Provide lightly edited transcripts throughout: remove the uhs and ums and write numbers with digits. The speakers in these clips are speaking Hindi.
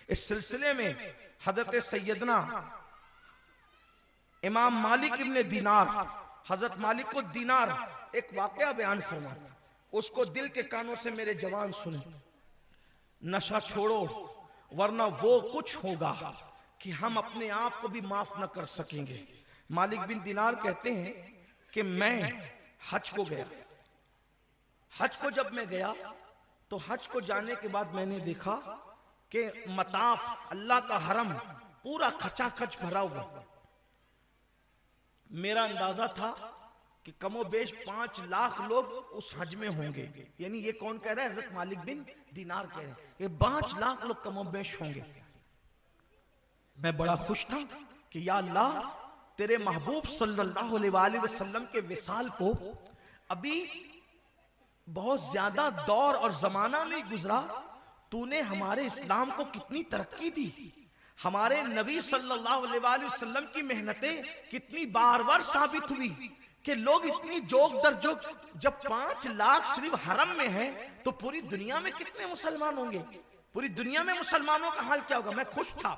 इस सिलसिले में हजरत सैयदना इमाम मालिक इब्ने दीनार, हजरत मालिक को दीनार एक वाकया बयान फरमाते, उसको दिल के कानों से मेरे जवान सुने। नशा छोड़ो वरना वो कुछ होगा कि हम अपने आप को भी माफ न कर सकेंगे। मालिक बिन दीनार कहते हैं कि मैं हज को गया। हज को जब मैं गया तो हज को जाने के बाद मैंने देखा कि मताफ अल्लाह का हरम पूरा खचाखच भरा हुआ। मेरा अंदाजा था कि कमोबेश 5 लाख लोग उस हज में होंगे। यानी ये कौन कह रहा है? हजरत मालिक बिन दीनार कह रहे हैं ये 5 लाख लोग कमोबेश होंगे। मैं बड़ा खुश था कि या अल्लाह, तेरे महबूब सल्लल्लाहु अलैहि वसल्लम के विसाल को अभी बहुत ज्यादा दौर और जमाना नहीं गुजरा, तूने हमारे इस्लाम को कितनी तरक्की दी। हमारे नबी सल्लल्लाहु अलैहि वसल्लम की मेहनतें कितनी बार साबित हुई कि लोग इतनी जोक दर जोक, जब 5 लाख सिर्फ हरम में है तो पूरी दुनिया में कितने मुसलमान होंगे? पूरी दुनिया में मुसलमानों का हाल क्या होगा? मैं खुश था,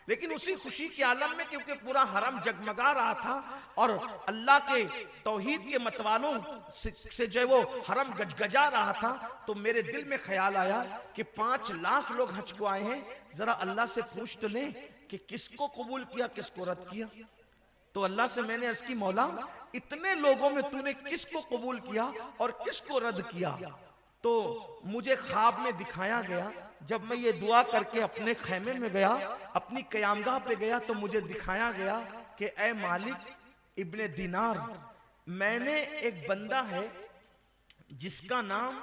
लेकिन उसी खुशी के आलम में क्योंकि पूरा हरम जगमगा रहा था और अल्लाह के तौहीद के मतवालों से जो वो हरम गजगजा रहा था, तो मेरे दिल में ख्याल आया कि 5 लाख लोग हज को आए हैं, जरा अल्लाह से पूछ तो लें कि किसको कबूल किया किसको रद्द किया। तो अल्लाह से मैंने अर्ज की, मौला इतने लोगों में तूने किसको कबूल किया और किसको रद्द किया? तो मुझे ख्वाब में दिखाया गया, जब मैं ये दुआ करके अपने खैमे में गया, अपनी कयामगाह पे गया, तो मुझे दिखाया गया कि ए मालिक इब्ने दीनार, मैंने एक बंदा है जिसका नाम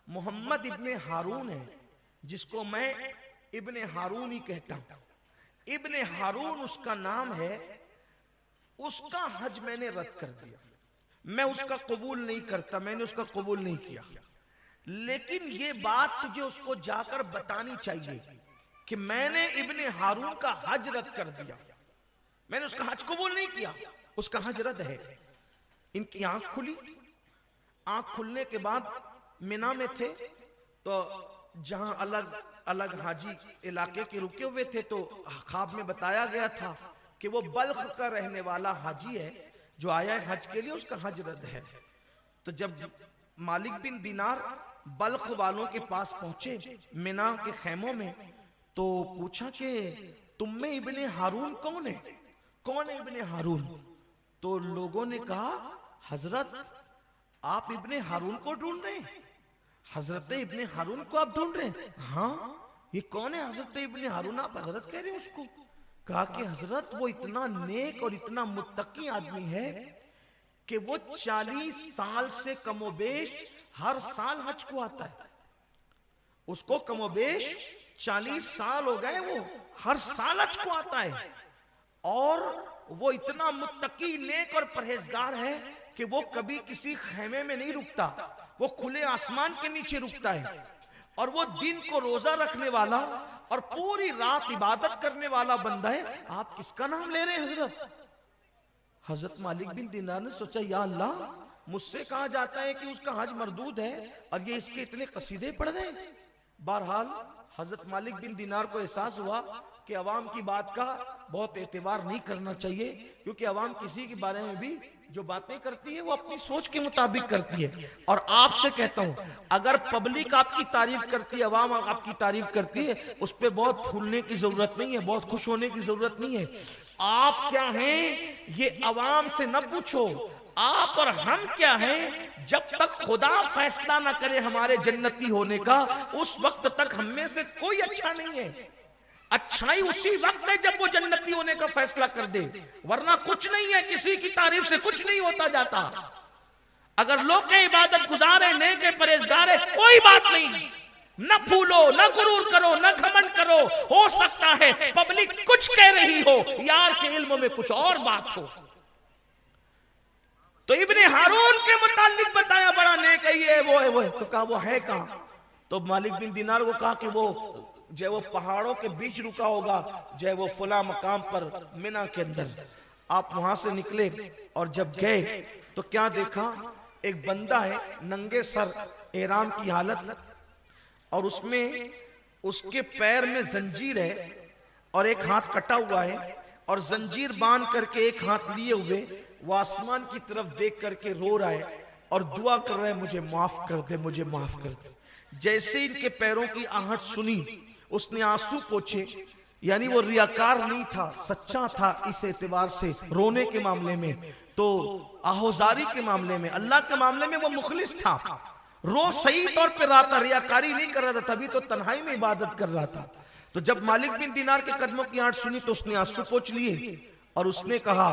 मोहम्मद इब्ने हारून है, जिसको मैं इब्ने हारून ही कहता हूं। इब्ने हारून उसका नाम है, उसका हज मैंने रद्द कर दिया। मैं उसका कबूल नहीं करता, मैंने उसका कबूल नहीं किया। लेकिन ये बात तुझे उसको जाकर बतानी चाहिए कि मैंने इब्ने हारून का हज रद्द कर दिया, मैंने उसका हज कबूल नहीं किया, उसका हज रद्द है। इनकी आंख खुली। आंख खुलने के बाद मिना में थे, तो जहां अलग अलग हाजी इलाके के रुके हुए थे, तो ख्वाब में बताया गया था कि वो बल्ख का रहने वाला हाजी है जो आया है हज के लिए, उसका हज रद्द है। तो जब मालिक बिन दीनार बल्ख वालों के पास पहुंचे मिना के खैमों में, तो पूछा कि तुम में इब्ने हारून कौन है? कौन है इब्ने हारून? तो लोगों ने कहा, हजरत आप इब्ने हारून को ढूंढ रहे हैं? हजरत इब्ने हारून को आप ढूंढ रहे हैं? हाँ, ये कौन है हजरत इब्ने हारून? आप हजरत कह रहे हैं उसको? कहा कि हजरत वो इतना नेक और इतना मुत्तकी आदमी है कि वो 40 साल से कमोबेश हर साल हज को आता है। उसको कमोबेश 40 साल हो गए, वो हर साल हज को आता है। और वो इतना मुत्तकी, नेक और परहेजगार है कि वो कभी किसी खेमे में नहीं रुकता, वो खुले आसमान के नीचे रुकता है। और वो दिन को रोजा रखने वाला और पूरी रात इबादत करने वाला बंदा है। आप किसका नाम ले रहे हैं हजरत? हजरत मालिक बिन दीनार ने सोचा, या अल्लाह, मुझसे कहा जाता है कि उसका हज मरदूद है और ये इसके इतने कसीदे पढ़ रहे हैं। बहरहाल हजरत मालिक बिन दीनार को एहसास हुआ कि अवाम की बात का बहुत एतबार नहीं करना चाहिए, क्योंकि अवाम किसी के बारे में भी जो बातें करती है वो अपनी सोच के मुताबिक करती है। और आपसे कहता हूं, अगर पब्लिक आपकी तारीफ करती है, अवाम आपकी तारीफ करती है, उस पर बहुत फूलने की जरूरत नहीं है, बहुत खुश होने की जरूरत नहीं है। आप क्या हैं ये अवाम से न पूछो, आप और हम क्या हैं। जब तक खुदा फैसला ना करे हमारे जन्नती होने का, उस वक्त तक हम में से कोई अच्छा नहीं है। अच्छाई उसी वक्त है जब वो जन्नती होने का फैसला कर दे, वरना कुछ नहीं है। किसी की तारीफ से कुछ नहीं होता जाता। अगर लोग के इबादत गुजार है, नेक है, परहेजगार है, कोई बात नहीं। न फूलो, न गुरूर करो, न घमंड करो। हो सकता है पब्लिक कुछ कह रही हो, यार के इल्म में कुछ और बात हो। तो इब्ने हारून के मुतालिक बताया, बड़ा नेक है, ये वो है, वो है। तो कहा वो है कहां? तो मालिक बिन दीनार को कहा कि वो जो वो पहाड़ों के बीच रुका होगा, जो वो फुला मकाम पर मिना के अंदर। आप वहां से निकले और जब गए तो क्या देखा, एक बंदा है नंगे सर, एहराम की हालत, और उसमें उसके पैर में जंजीर है और एक हाथ कटा हुआ है, और जंजीर बांध करके एक हाथ लिए हुए वो आसमान की तरफ देख करके रो रहा है और दुआ कर रहा है, मुझे माफ कर दे, मुझे माफ कर दे। जैसे इनके पैरों की आहट सुनी, उसने आंसू पोंछे, यानी वो रियाकार नहीं था, सच्चा था इस एतबार से, रोने के मामले में तो आहोजारी के मामले में, अल्लाह के मामले में वो मुखलिस था, रो सही तौर पे रहा था, रियाकारी नहीं कर रहा था, तभी तो तन्हाई में इबादत कर रहा था। तो जब मालिक बिन दीनार के कदमों की आहट सुनी तो उसने आंसू पोंछ लिए और उसने कहा,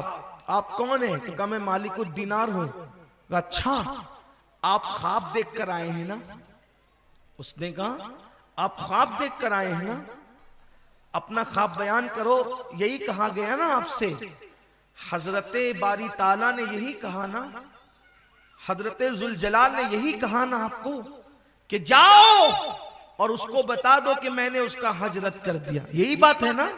आप कौन है? तो कहा, मैं मालिक दीनार हूं। अच्छा, आप ख्वाब देख कर आए हैं ना? उसने कहा, आप ख्वाब देख कर आए हैं ना? अपना ख्वाब बयान करो, यही कहा गया ना आपसे, हजरते बारी ताला ने यही कहा ना, हजरते जुल जलाल ने यही कहा ना आपको कि जाओ और उसको बता दो कि मैंने उसका हज रद्द कर दिया। यही बात है ना?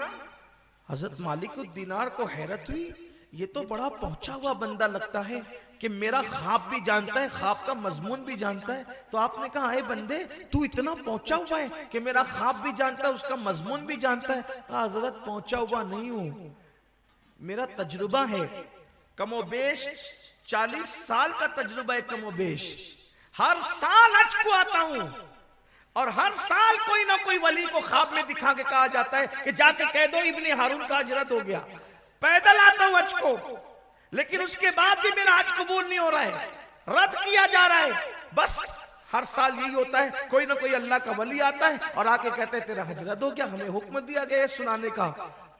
हजरत मालिक दीनार को हैरत हुई, ये तो बड़ा पहुंचा हुआ बंदा लगता है कि मेरा ख्वाब भी जानता है, ख्वाब का मजमून भी जानता है। तो आपने कहा, अरे बंदे, तू इतना पहुंचा हुआ है कि मेरा ख्वाब भी जानता है, उसका मजमून भी जानता है। हजरत, पहुंचा हुआ नहीं हूं, मेरा तजुर्बा है, कमोबेश 40 साल का तजुर्बा है, कमोबेश। हर साल हज को आता हूं और हर साल कोई ना कोई वली को ख्वाब में दिखा के कहा जाता है कि जाके कह दो इब्ने हारून का हज रद्द हो गया। पैदल आता हूं हज को, लेकिन उसके बाद भी मेरा हज कबूल नहीं हो रहा है, रद्द किया जा रहा है। बस हर साल यही होता है, कोई ना कोई अल्लाह का वली आता है और आके कहते हैं तेरा हज रद्द हो गया, हमें हुक्म दिया गया है सुनाने का।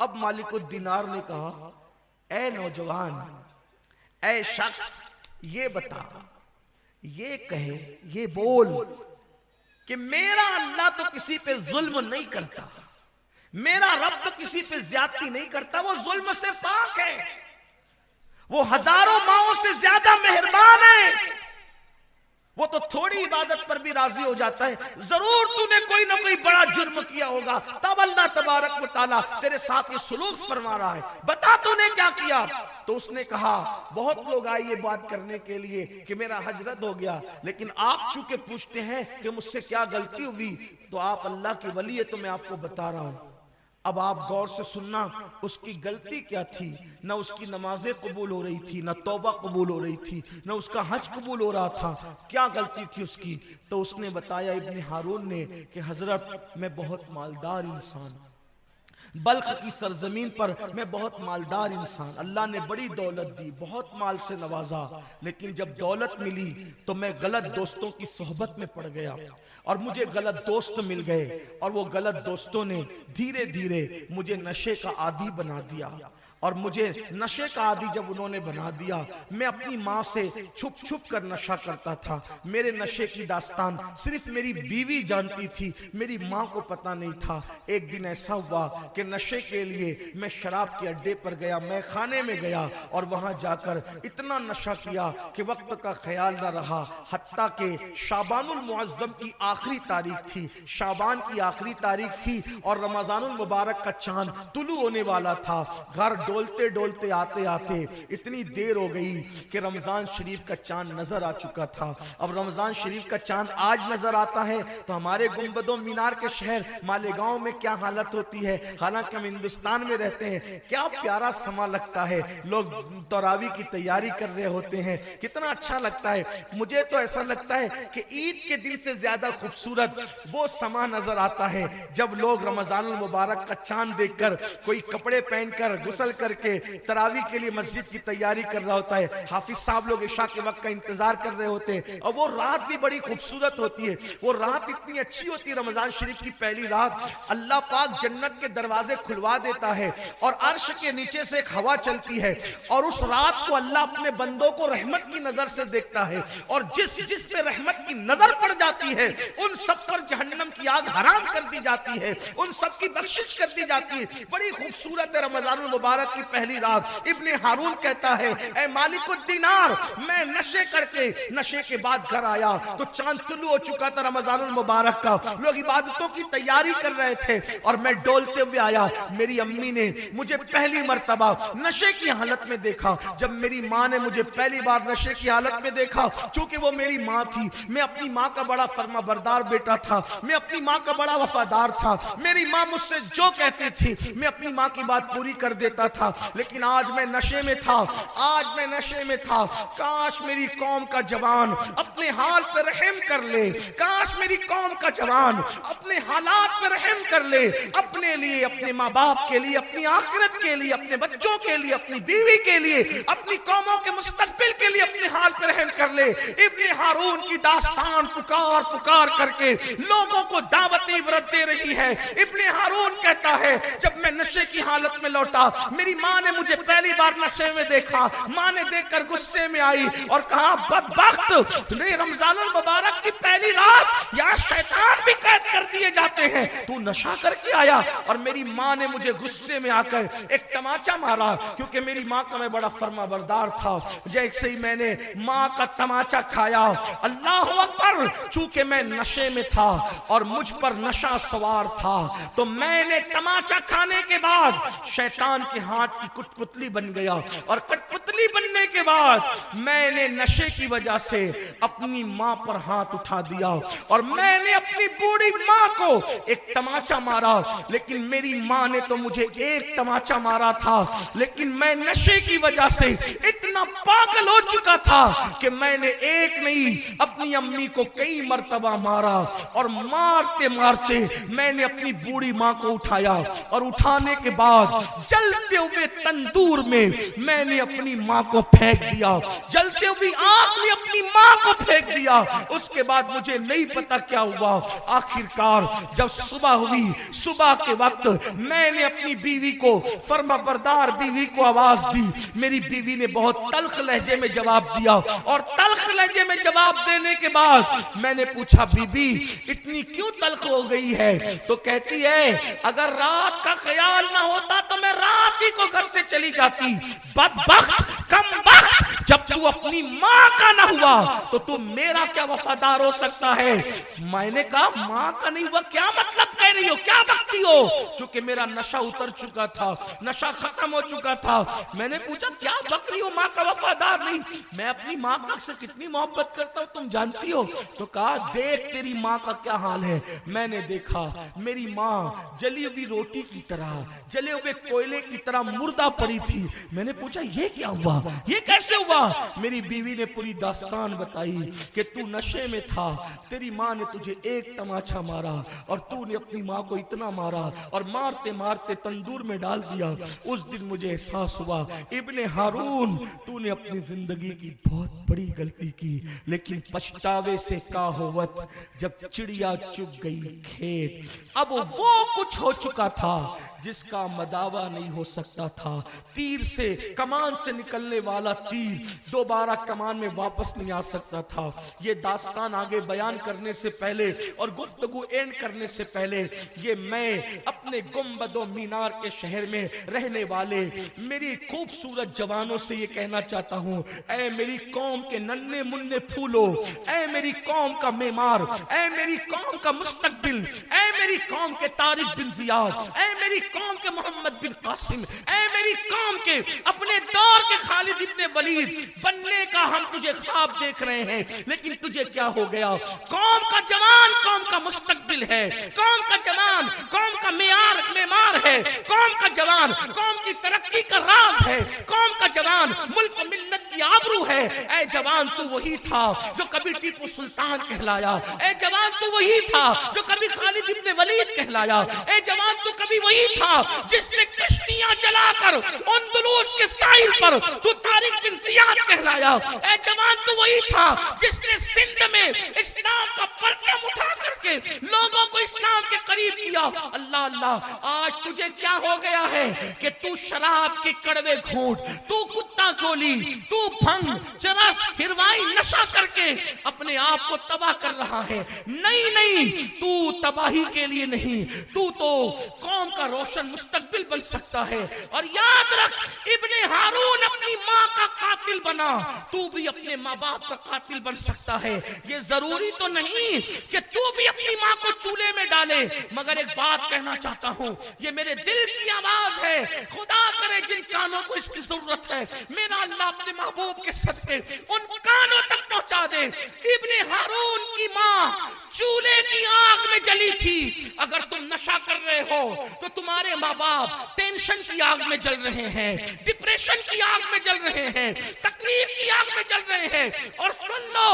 अब मालिकुद दीनार ने कहा, ए नौजवान, ए शख्स, ये बता, ये कहे, ये बोल कि मेरा अल्लाह तो किसी पे जुल्म नहीं करता, मेरा रब तो किसी पे ज्यादती नहीं करता, वो जुल्म से पाक है, वो हजारों माओं से ज्यादा मेहरबान है, वो तो थोड़ी इबादत पर भी राजी हो जाता है। जरूर तूने कोई ना कोई बड़ा जुर्म किया होगा, तब अल्लाह तबारक व तआला तेरे साथ ये सुलूक फरमा रहा है, बता तूने क्या किया। तो उसने कहा, बहुत लोग आए ये बात करने के लिए कि मेरा हज रद्द हो गया, लेकिन आप चूंकि पूछते हैं कि मुझसे क्या गलती हुई, तो आप अल्लाह के वली है तो मैं आपको बता रहा हूं। अब आप गौर से सुनना, उसकी गलती क्या थी? न उसकी नमाजें कबूल हो रही थी, न तौबा कबूल हो रही थी, न उसका हज कबूल हो रहा था। क्या गलती थी उसकी? तो उसने बताया इब्ने हारून ने कि हजरत, मैं बहुत मालदार इंसान, बल्ख की सरजमीन पर मैं बहुत मालदार इंसान, अल्लाह ने बड़ी दौलत दी, बहुत माल से नवाजा, लेकिन जब दौलत मिली तो मैं गलत दोस्तों की सोहबत में पड़ गया और मुझे गलत दोस्त मिल गए, और वो गलत दोस्तों ने धीरे धीरे मुझे नशे का आदी बना दिया। और मुझे नशे का आदी जब उन्होंने बना दिया, मैं अपनी माँ से छुप छुप कर नशा करता था। मेरे नशे की दास्तान सिर्फ मेरी बीवी जानती थी, मेरी माँ को पता नहीं था। एक दिन ऐसा हुआ कि नशे के लिए मैं शराब के अड्डे पर गया, मैं खाने में गया और वहां जाकर इतना नशा किया कि वक्त का ख्याल न रहा। हत्ता के शाबानुल मुअज्जम की आखिरी तारीख थी, शाबान की आखिरी तारीख थी और रमजानुल मुबारक का चांद तुलू होने वाला था। घर डोलते डोलते आते आते इतनी देर हो गई कि रमजान शरीफ का चांद नजर आ चुका था। अब रमजान शरीफ का चांद आज नजर आता है तो हमारे गुंबदों मीनार के शहर मालेगांव में क्या हालत होती है, हालांकि हम हिंदुस्तान में रहते हैं, क्या प्यारा समा लगता है। लोग तरावी की तैयारी कर रहे होते हैं, कितना अच्छा लगता है। मुझे तो ऐसा लगता है कि ईद के दिन से ज्यादा खूबसूरत वो समा नजर आता है जब लोग रमजानुल मुबारक का चांद देखकर, कोई कपड़े पहनकर, गुसल करके तरावी के लिए मस्जिद की तैयारी कर रहा होता है। हाफिज साहब लोग इशा के वक्त का इंतजार कर रहे होते हैं और वो रात भी बड़ी खूबसूरत होती है। वो रात इतनी अच्छी होती है, रमजान शरीफ की पहली रात, अल्लाह पाक जन्नत के दरवाजे खुलवा देता है और अर्श के नीचे से एक हवा चलती है और उस रात को अल्लाह अपने बंदों को रहमत की नजर से देखता है और जिस जिस पे रहमत की नजर पड़ जाती है उन सब पर जहन्नम की आग हराम कर दी जाती है, उन सब की बख्शिश कर दी जाती है। बड़ी खूबसूरत है रमजानुल मुबारक मुबारक की पहली रात इब्ने हारून कहता है, ऐ मालिकुद्दीनार, मैं नशे करके नशे के बाद घर आया तो चांद तुलू हो चुका था रमजानुल मुबारक का, लोग इबादतों की तैयारी कर रहे थे और मैं डोलते हुए आया। मेरी अम्मी ने मुझे पहली मर्तबा नशे की हालत में देखा। जब मेरी माँ ने मुझे पहली बार नशे की हालत में देखा, चूंकि वो मेरी माँ थी, मैं अपनी माँ का बड़ा फर्माबरदार बेटा था, मैं अपनी माँ का बड़ा वफादार था। मेरी माँ मुझसे जो कहती थी मैं अपनी माँ की बात पूरी कर देता था। लेकिन आज मैं नशे में था, आज मैं नशे में था। काश मेरी कौम का जवान अपने हाल पर रहम कर ले, काश मेरी कौम का जवान अपने हालात पर रहम कर ले, अपने लिए, अपने माँ बाप के लिए, अपनी आखिरत के लिए, अपने बच्चों के लिए, अपनी बीवी के लिए, अपनी कौमों के मुस्तकबिल के लिए अपने हाल पर रहम कर ले। इब्ने हारून की दास्तान पुकार पुकार करके लोगों को दावत इबरत दे रही है। इब्ने हारून कहता है, जब मैं नशे की हालत में लौटा, मेरी माँ ने मुझे पहली बार नशे में देखा। माँ ने देखकर गुस्से में आई और कहा, बदबख्त, रमजानुल मुबारक की पहली रात यहाँ शैतान भी कैद कर दिए जाते हैं, तू नशा करके आया। और मेरी माँ ने मुझे गुस्से में आकर एक तमाचा मारा, क्योंकि मेरी माँ का मैं बड़ा फर्माबरदार था। जैसे ही मैंने माँ का तमाचा खाया, अल्लाह अकबर, चूंकि मैं नशे में था और मुझ पर नशा सवार था, तो मैंने तमाचा खाने के बाद शैतान के हाथ की कठपुतली बन गया। और कठपुतली बनने के बाद मैंने नशे की वजह से अपनी माँ पर हाथ उठा दिया और मैंने अपनी बूढ़ी माँ को एक तमाचा मारा। लेकिन मेरी माँ ने तो मुझे एक तमाचा मारा था, लेकिन मैं नशे की वजह से इतना पागल हो चुका था कि मैंने एक नहीं, अपनी अम्मी को कई मर्तबा मारा। और मारते मारते मैंने अपनी बूढ़ी माँ को उठाया और उठाने के बाद जलते हुए तंदूर में मैंने अपनी माँ को फेंक दिया, जलते हुए आग में अपनी माँ को फेंक दिया। उसके बाद मुझे नहीं पता क्या हुआ। आखिरकार जब सुबह हुई, सुबह के वक्त मैंने अपनी बीवी को, फर्माबरदार बीवी को आवाज दी। मेरी बीवी ने बहुत तल्ख लहजे में जवाब दिया और तल्ख लहजे में जवाब देने के बाद मैंने पूछा, बीबी इतनी क्यों तल्ख हो गई है? तो कहती है, अगर रात का ख्याल ना होता तो मैं रात ही को घर से चली जाती। बदबख्त, कमबख्त, जब तू अपनी माँ का ना हुआ तो तू मेरा क्या वफादार हो सकता है? मैंने कहा, माँ का नहीं हुआ क्या मतलब कह रही हो, क्या बकती हो? क्योंकि मेरा नशा उतर चुका था, नशा खत्म हो चुका था। मैंने पूछा, क्या बक रही हो, माँ का वफादार नहीं? मैं अपनी माँ का से कितनी मोहब्बत करता हूँ तुम जानती हो। तो कहा, देख तेरी माँ का क्या हाल है। मैंने देखा मेरी माँ जली हुई रोटी की तरह, जले हुए कोयले की तरह मुर्दा पड़ी थी। मैंने पूछा, ये क्या हुआ, ये कैसे हुआ? मेरी बीवी ने पूरी दास्तान बताई कि तू नशे में था, तेरी माँ ने तुझे एक तमाचा मारा और तूने अपनी माँ को इतना मारा और मारते मारते तंदूर में डाल दिया। उस दिन मुझे एहसास हुआ, इब्ने हारून, तूने अपनी जिंदगी की बहुत बड़ी गलती की, लेकिन पछतावे से का होवत, जब चिड़िया चुग गई खेत। अब वो कुछ हो चुका था जिसका मदावा नहीं हो सकता था। तीर से, कमान से निकलने वाला तीर दोबारा कमान में वापस नहीं आ सकता था। ये दास्तान आगे बयान करने से पहले और गुफ्तगू एंड करने से पहले, ये मैं अपने गुंबदो मीनार के शहर में रहने वाले मेरी खूबसूरत जवानों से ये कहना चाहता हूँ, ऐ मेरी कौम के नन्हे मुन्ने फूलो, ऐ मेरी कौम का मेमार, ऐ मेरी कौम का मुस्तकबिल, ऐ मेरी कौम के तारिक बिन जियाद, ऐ मेरी कौम के मोहम्मद बिन कासिम, ऐ मेरी कौम के अपने दौर के खालिद इब्ने वलीद बनने का हम तुझे ख्वाब देख रहे हैं, लेकिन तुझे क्या हो गया? कौम का जवान कौम का मुस्तकबिल है, कौम का जवान कौम का मेमार है, कौम का जवान कौम की तरक्की का राज है, कौम का जवान मुल्क मिल्लत की आबरू है। ऐ जवान तू वही था जो कभी टीपू सुल्तान कहलाया, ऐ जवान तू वही था जो कभी खालिद इब्ने वलीद कहलाया, ऐ जवान तू कभी वही था जिसने कश्तियां जलाकर अंदलूस के साहिल पर तू तारिक बिन जियाद कहलाया। ऐ जवान तू वही था जिसने सिंध में इस्लाम का परचम उठा करके लोगों को इस्लाम के करीब किया। अल्लाह अल्लाह, आज तुझे तुझे क्या हो गया है कि तू शराब के कड़वे घूंट, तू कुत्ता गोली, तू भंग, चरस, हिरवाई, नशा करके अपने आप को तबाह कर रहा है। नहीं नहीं, तू तबाही के लिए नहीं, तू तो कौम का रोशन मुस्तकबिल बन सकता है। और याद रख, इब्ने हारून अपनी माँ का कातिल बना, तू भी अपने माँ बाप का कातिल बन सकता है। ये जरूरी तो नहीं कि तू भी अपनी माँ को चूल्हे में डाले, मगर एक बात कहना चाहता हूँ, ये मेरे दिल की आवाज है। खुदा करे जिन कानों को इसकी जरूरत है, मेरा अल्लाह अपने महबूब के सदके उन कानों तक पहुंचा दे। इब्ने हारून की माँ चूल्हे की आग में जली थी। अगर तुम नशा कर रहे हो तो तुम्हारे माँ बाप टेंशन की आग में जल रहे हैं, डिप्रेशन की आग में जल रहे हैं, तकलीफ की आग में जल रहे हैं। और सुन लो,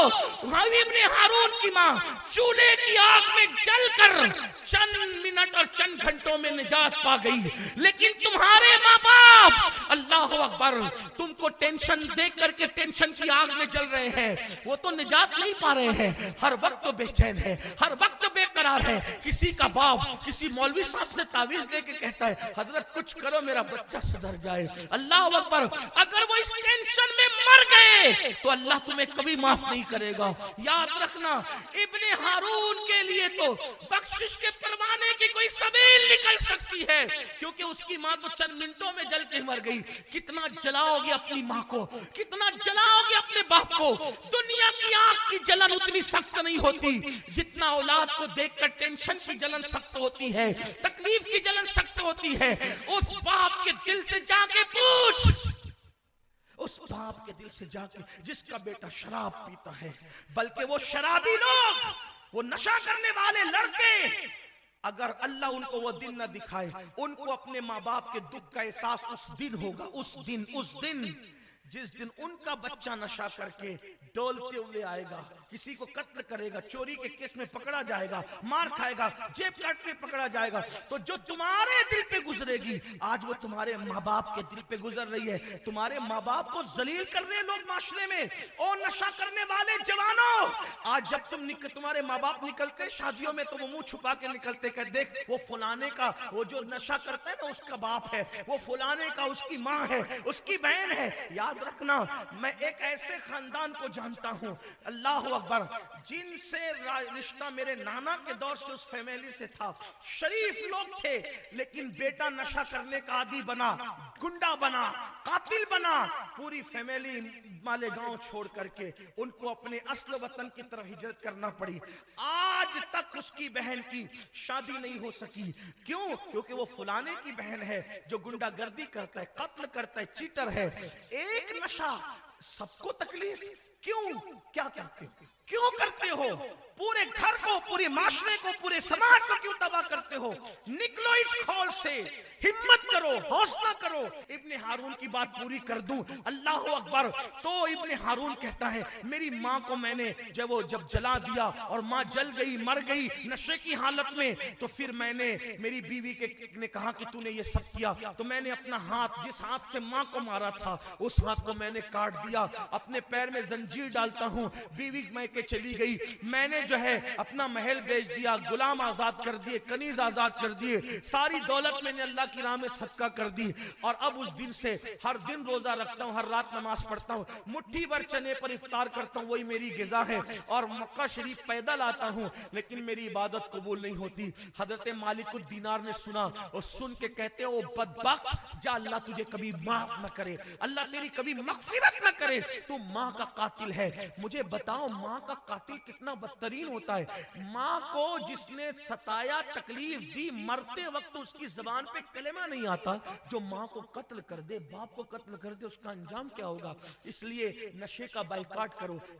इब्ने हारून की माँ चूल्हे की आग में जलकर चंद मिनट और चंद घंटों में निजात पा गई, लेकिन तुम्हारे माँ बाप, अल्लाह अकबर, तुमको टेंशन देख करके टेंशन की आग में जल रहे हैं, वो तो निजात नहीं पा रहे हैं, हर वक्त तो बेचैन है, हर वक्त बेकरार है। किसी का बाप किसी मौलवी साहब से तावीज लेके कहता है, हजरत कुछ करो मेरा बच्चा सुधर जाए। अल्लाह अकबर, अगर वो इस टेंशन में मर गए तो अल्लाह तुम्हें कभी माफ नहीं करेगा। याद रखना, इब्ने हारून के लिए तो बख्शिश के परवाने की कोई सबील निकल सकती है, क्योंकि उसकी माँ तो चंद मिनटों में जल के मर गई। कितना जलाओगे अपनी माँ को, कितना जलाओगे अपने बाप को। दुनिया की आग की जलन उतनी सख्त नहीं होती जितना औलाद को देखकर टेंशन की जलन सख्त होती है, तकलीफ की जलन सख्त होती है। उस बाप के दिल से जाके पूछ, उस बाप के दिल से जाके जिसका बेटा शराब पीता है, बल्कि वो शराबी लोग, वो नशा करने वाले लड़के, अगर अल्लाह उनको वो दिन न दिखाए, उनको अपने माँ बाप के दुख का एहसास उस दिन होगा, उस दिन जिस दिन उनका बच्चा नशा करके डोलते हुए आएगा, किसी को कत्ल करेगा, चोरी के केस में पकड़ा जाएगा, मार खाएगा, जेब काट के पकड़ा जाएगा, तो जो तुम्हारे दिल पे गुजरेगी, आज वो तुम्हारे माँ बाप के दिल पे गुजर रही है। तुम्हारे माँ बाप को जलील कर रहे हैं लोग माशरे में। और नशा करने वाले जवानों, आज जब तुम्हारे माँ बाप निकलते शादियों में, तो वो मुंह छुपा के निकलते, कहते देख वो फुलाने का, वो जो नशा करता है ना उसका बाप है, वो फुलाने का उसकी माँ है, उसकी बहन है। याद रखना, मैं एक ऐसे खानदान को जानता हूं, अल्लाह अकबर, जिनसे रिश्ता मेरे नाना के दौर से उस फैमिली से था। शरीफ लोग थे, लेकिन बेटा नशा करने का आदी बना, गुंडा बना, कातिल बना। पूरी फैमिली मालेगांव छोड़ करके उनको अपने असल वतन की तरफ हिजरत करना पड़ी। आज तक उसकी बहन की शादी नहीं हो सकी। क्यों? क्योंकि वो फुलाने की बहन है जो गुंडागर्दी करता है, कत्ल करता है, चीटर है। एक नशा, सबको तकलीफ। क्यों? क्या करते हो? क्यों करते हो? पूरे घर को, पूरे माशरे को, पूरे समाज को क्यों तबाह करते हो? निकलो इस खौल से, हिम्मत करो, हौसला करो। इब्ने हारून की बात पूरी कर दूं, अल्लाह अकबर। तो इब्ने हारून कहता है, मेरी माँ को मैंने जब जला दिया और माँ जल गई, मर गई नशे की हालत में, तो फिर मैंने, मेरी बीवी ने कहा कि तूने ये सब किया, तो मैंने अपना हाथ, जिस हाथ से माँ को मारा था, उस हाथ को मैंने काट दिया। अपने पैर में जंजीर डालता हूँ, बीवी मैके चली गई। मैंने जो है अपना महल बेच दिया, गुलाम आजाद कर दिए, कनीज आजाद कर दिए, सारी दौलत मैंने अल्लाह की राह में सदका कर दी। और अब उस दिन से हर दिन रोजा रखता हूँ, हर रात नमाज पढ़ता हूँ, मुट्ठी भर चने पर इफ्तार करता हूँ, वही मेरी गिजा है। और मक्का शरीफ पैदल आता हूँ, लेकिन मेरी इबादत कबूल नहीं होती। हजरत मालिकुद दीनार ने सुना और सुन के कहते हो, बदबख्त, जा अल्लाह तुझे कभी माफ न करे, अल्लाह तेरी कभी मगफिरत न करे, तू माँ का कातिल है। मुझे बताओ, माँ का कातिल कितना बदतरीन होता है। माँ को जिसने सताया, तकलीफ दी, मरते वक्त उसकी जबान पे कलेमा नहीं आता, जो माँ को कत्ल कर दे, बाप को कत्ल कर दे, उसका अंजाम क्या होगा? इसलिए नशे का बाइकाट करो।